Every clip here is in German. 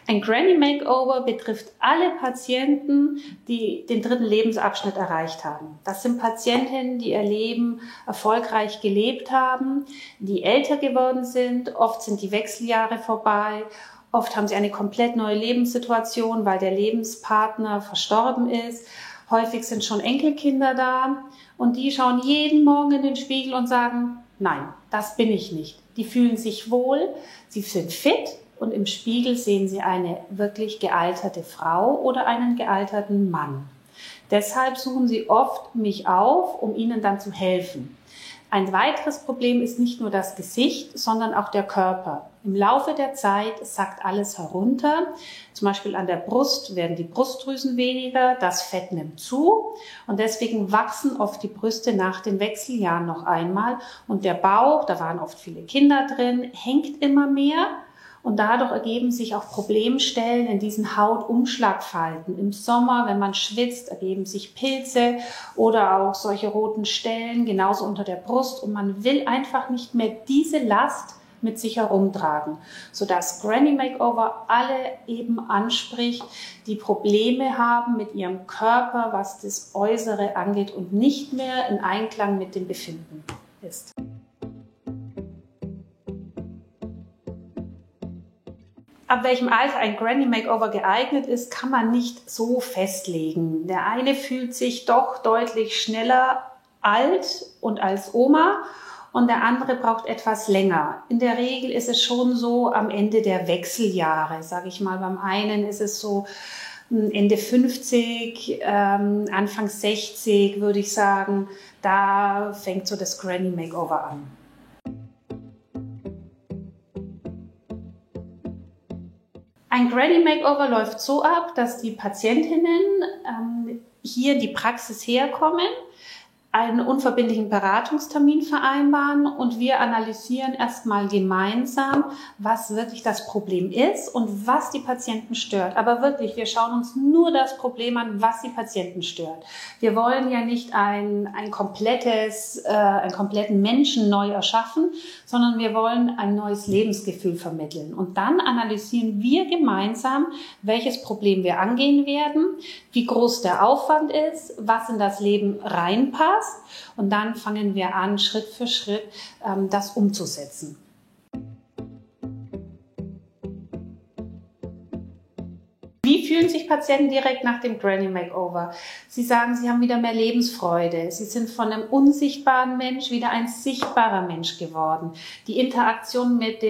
Ein Granny Makeover betrifft alle Patienten, die den 3. Lebensabschnitt erreicht haben. Das sind Patientinnen, die ihr Leben erfolgreich gelebt haben, die älter geworden sind. Oft sind die Wechseljahre vorbei. Oft haben sie eine komplett neue Lebenssituation, weil der Lebenspartner verstorben ist. Häufig sind schon Enkelkinder da und die schauen jeden Morgen in den Spiegel und sagen, nein, das bin ich nicht. Die fühlen sich wohl, sie sind fit. Und im Spiegel sehen Sie eine wirklich gealterte Frau oder einen gealterten Mann. Deshalb suchen Sie oft mich auf, um Ihnen dann zu helfen. Ein weiteres Problem ist nicht nur das Gesicht, sondern auch der Körper. Im Laufe der Zeit sackt alles herunter. Zum Beispiel an der Brust werden die Brustdrüsen weniger, das Fett nimmt zu und deswegen wachsen oft die Brüste nach den Wechseljahren noch einmal. Und der Bauch, da waren oft viele Kinder drin, hängt immer mehr. Und dadurch ergeben sich auch Problemstellen in diesen Hautumschlagfalten. Im Sommer, wenn man schwitzt, ergeben sich Pilze oder auch solche roten Stellen, genauso unter der Brust. Und man will einfach nicht mehr diese Last mit sich herumtragen, sodass Granny Makeover alle eben anspricht, die Probleme haben mit ihrem Körper, was das Äußere angeht und nicht mehr in Einklang mit dem Befinden ist. Ab welchem Alter ein Granny Makeover geeignet ist, kann man nicht so festlegen. Der eine fühlt sich doch deutlich schneller alt und als Oma und der andere braucht etwas länger. In der Regel ist es schon so am Ende der Wechseljahre, sage ich mal. Beim einen ist es so Ende 50, Anfang 60 würde ich sagen, da fängt so das Granny Makeover an. Ein Granny Makeover läuft so ab, dass die Patientinnen hier in die Praxis herkommen, einen unverbindlichen Beratungstermin vereinbaren und wir analysieren erstmal gemeinsam, was wirklich das Problem ist und was die Patienten stört. Aber wirklich, wir schauen uns nur das Problem an, was die Patienten stört. Wir wollen ja nicht einen kompletten Menschen neu erschaffen, sondern wir wollen ein neues Lebensgefühl vermitteln. Und dann analysieren wir gemeinsam, welches Problem wir angehen werden, wie groß der Aufwand ist, was in das Leben reinpasst. Und dann fangen wir an, Schritt für Schritt das umzusetzen. Wie fühlen sich Patienten direkt nach dem Granny Makeover? Sie sagen, sie haben wieder mehr Lebensfreude. Sie sind von einem unsichtbaren Mensch wieder ein sichtbarer Mensch geworden. Die Interaktion mit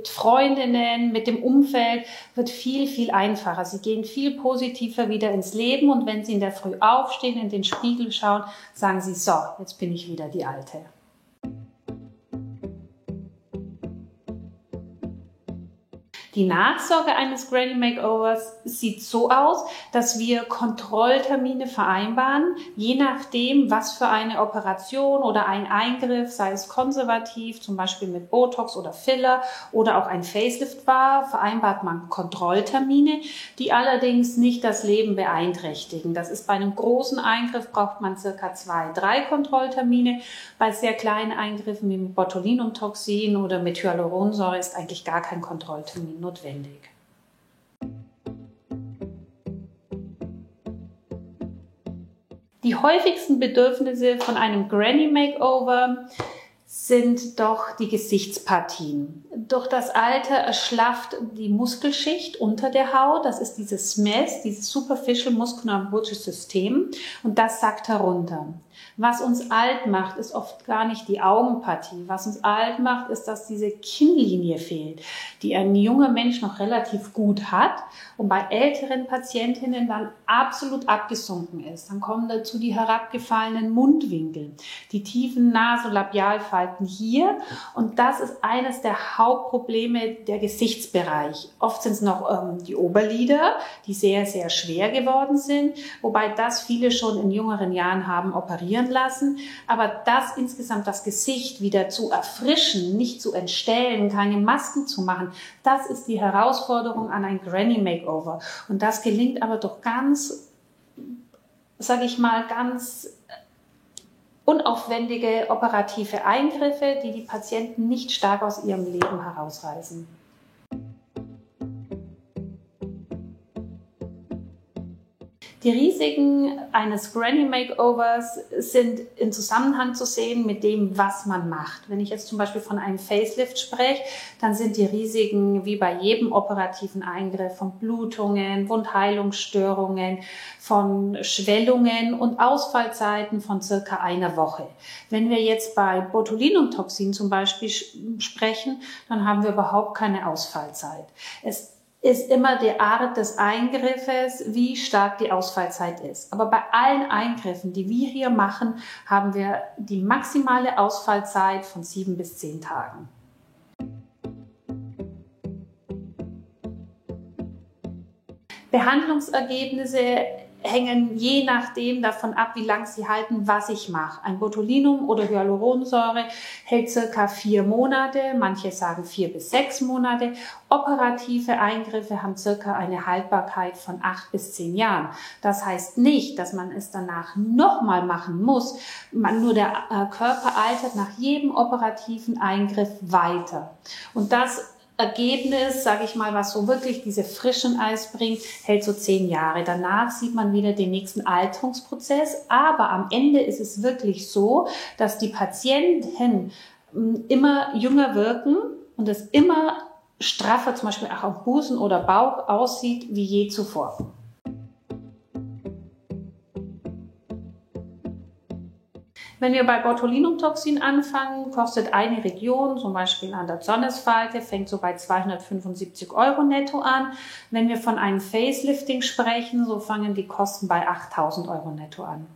Freundinnen, mit dem Umfeld wird viel, viel einfacher. Sie gehen viel positiver wieder ins Leben und wenn sie in der Früh aufstehen, in den Spiegel schauen, sagen sie, so, jetzt bin ich wieder die Alte. Die Nachsorge eines Granny Makeovers sieht so aus, dass wir Kontrolltermine vereinbaren, je nachdem, was für eine Operation oder ein Eingriff, sei es konservativ, zum Beispiel mit Botox oder Filler oder auch ein Facelift war, vereinbart man Kontrolltermine, die allerdings nicht das Leben beeinträchtigen. Das ist bei einem großen Eingriff braucht man circa 2, 3 Kontrolltermine. Bei sehr kleinen Eingriffen wie mit Botulinumtoxin oder mit Hyaluronsäure ist eigentlich gar kein Kontrolltermin notwendig. Die häufigsten Bedürfnisse von einem Granny Makeover sind doch die Gesichtspartien. Durch das Alter erschlafft die Muskelschicht unter der Haut. Das ist dieses SMES, dieses Superficial Muscular Bulges System. Und das sackt herunter. Was uns alt macht, ist oft gar nicht die Augenpartie. Was uns alt macht, ist, dass diese Kinnlinie fehlt, die ein junger Mensch noch relativ gut hat und bei älteren Patientinnen dann absolut abgesunken ist. Dann kommen dazu die herabgefallenen Mundwinkel, die tiefen Nasolabialfalten hier und das ist eines der Hauptprobleme der Gesichtsbereich. Oft sind es noch die Oberlider, die sehr, sehr schwer geworden sind, wobei das viele schon in jüngeren Jahren haben operieren lassen, aber das insgesamt das Gesicht wieder zu erfrischen, nicht zu entstellen, keine Masken zu machen, das ist die Herausforderung an ein Granny Makeover und das gelingt aber doch ganz, sage ich mal, ganz unaufwendige operative Eingriffe, die die Patienten nicht stark aus ihrem Leben herausreißen. Die Risiken eines Granny Makeovers sind in Zusammenhang zu sehen mit dem, was man macht. Wenn ich jetzt zum Beispiel von einem Facelift spreche, dann sind die Risiken wie bei jedem operativen Eingriff von Blutungen, Wundheilungsstörungen, von Schwellungen und Ausfallzeiten von circa einer Woche. Wenn wir jetzt bei Botulinumtoxin zum Beispiel sprechen, dann haben wir überhaupt keine Ausfallzeit. Es ist immer die Art des Eingriffes, wie stark die Ausfallzeit ist. Aber bei allen Eingriffen, die wir hier machen, haben wir die maximale Ausfallzeit von 7 bis 10 Tagen. Behandlungsergebnisse hängen je nachdem davon ab, wie lang sie halten, was ich mache. Ein Botulinum oder Hyaluronsäure hält circa 4 Monate, manche sagen 4 bis 6 Monate. Operative Eingriffe haben circa eine Haltbarkeit von 8 bis 10 Jahren. Das heißt nicht, dass man es danach nochmal machen muss. Nur der Körper altert nach jedem operativen Eingriff weiter. Und das Ergebnis, sage ich mal, was so wirklich diese frischen Eis bringt, hält so 10 Jahre. Danach sieht man wieder den nächsten Alterungsprozess. Aber am Ende ist es wirklich so, dass die Patienten immer jünger wirken und es immer straffer, zum Beispiel auch am Busen oder Bauch, aussieht wie je zuvor. Wenn wir bei Botulinumtoxin anfangen, kostet eine Region, zum Beispiel an der Zornesfalte, fängt so bei 275 € netto an. Wenn wir von einem Facelifting sprechen, so fangen die Kosten bei 8.000 € netto an.